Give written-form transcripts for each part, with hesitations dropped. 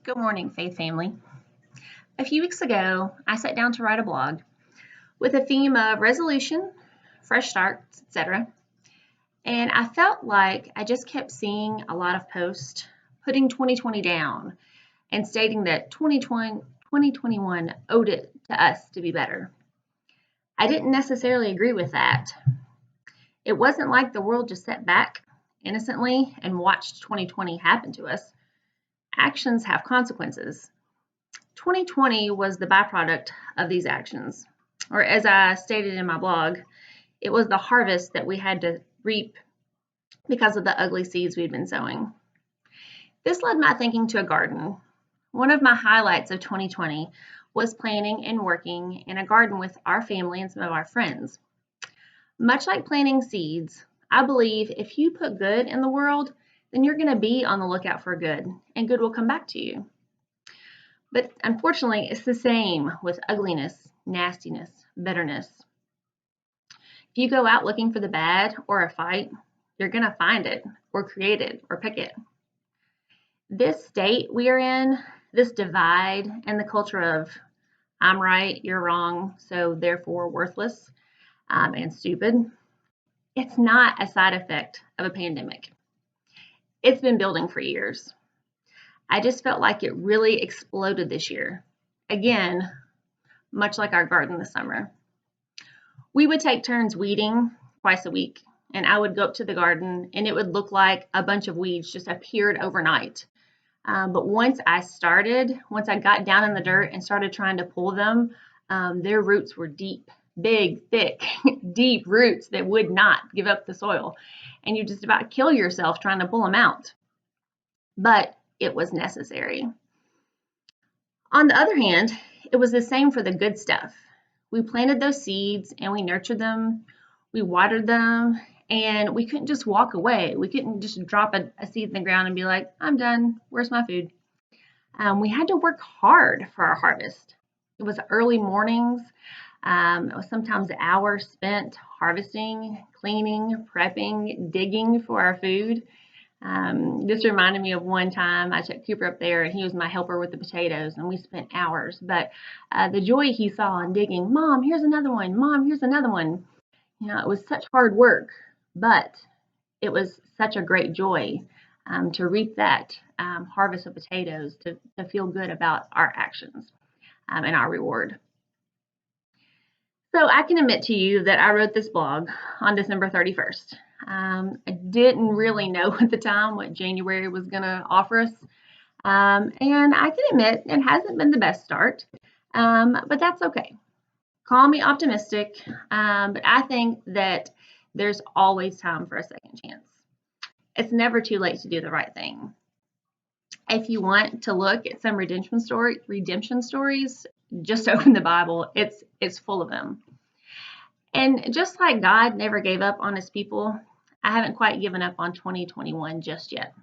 Good morning, Faith family. A few weeks ago, I sat down to write a blog with a theme of resolution, fresh starts, etc. And I felt like I just kept seeing a lot of posts putting 2020 down and stating that 2021 owed it to us to be better. I didn't necessarily agree with that. It wasn't like the world just sat back innocently and watched 2020 happen to us. Actions have consequences. 2020 was the byproduct of these actions, or as I stated in my blog, it was the harvest that we had to reap because of the ugly seeds we'd been sowing. This led my thinking to a garden. One of my highlights of 2020 was planting and working in a garden with our family and some of our friends. Much like planting seeds, I believe if you put good in the world, then you're going to be on the lookout for good, and good will come back to you. But unfortunately, it's the same with ugliness, nastiness, bitterness. If you go out looking for the bad or a fight, you're going to find it or create it or pick it. This state we are in, this divide and the culture of I'm right, you're wrong, so therefore worthless and stupid, it's not a side effect of a pandemic. It's been building for years. I just felt like it really exploded this year. Again, much like our garden this summer. We would take turns weeding twice a week, and I would go up to the garden and it would look like a bunch of weeds just appeared overnight. But once I got down in the dirt and started trying to pull them, their roots were deep, big, thick, deep roots that would not give up the soil. And you just about kill yourself trying to pull them out. But it was necessary. On the other hand, it was the same for the good stuff. We planted those seeds and we nurtured them, we watered them, and we couldn't just walk away. We couldn't just drop a seed in the ground and be like, I'm done, where's my food? We had to work hard for our harvest. It was early mornings. It was sometimes hours spent harvesting, cleaning, prepping, digging for our food. This reminded me of one time I took Cooper up there and he was my helper with the potatoes and we spent hours. But the joy he saw in digging, Mom, here's another one. Mom, here's another one. It was such hard work, but it was such a great joy to reap that harvest of potatoes, to feel good about our actions and our reward. So I can admit to you that I wrote this blog on December 31st. I didn't really know at the time what January was going to offer us. And I can admit it hasn't been the best start, but that's okay. Call me optimistic, but I think that there's always time for a second chance. It's never too late to do the right thing. If you want to look at some redemption stories, just open the Bible. It's full of them. And just like God never gave up on his people, I haven't quite given up on 2021 just yet.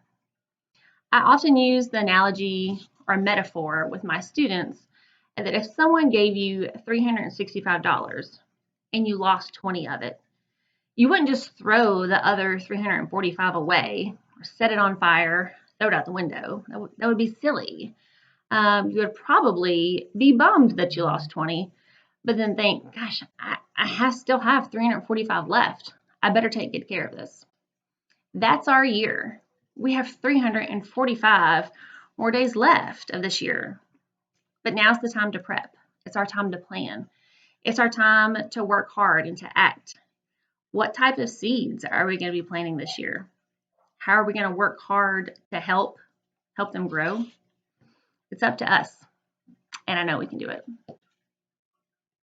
I often use the analogy or metaphor with my students that if someone gave you $365 and you lost 20 of it, you wouldn't just throw the other 345 away or set it on fire, throw it out the window. That would be silly. You would probably be bummed that you lost 20, but then think, gosh, I still have 345 left. I better take good care of this. That's our year. We have 345 more days left of this year. But now's the time to prep. It's our time to plan. It's our time to work hard and to act. What type of seeds are we going to be planting this year? How are we going to work hard to help them grow? It's up to us, and I know we can do it.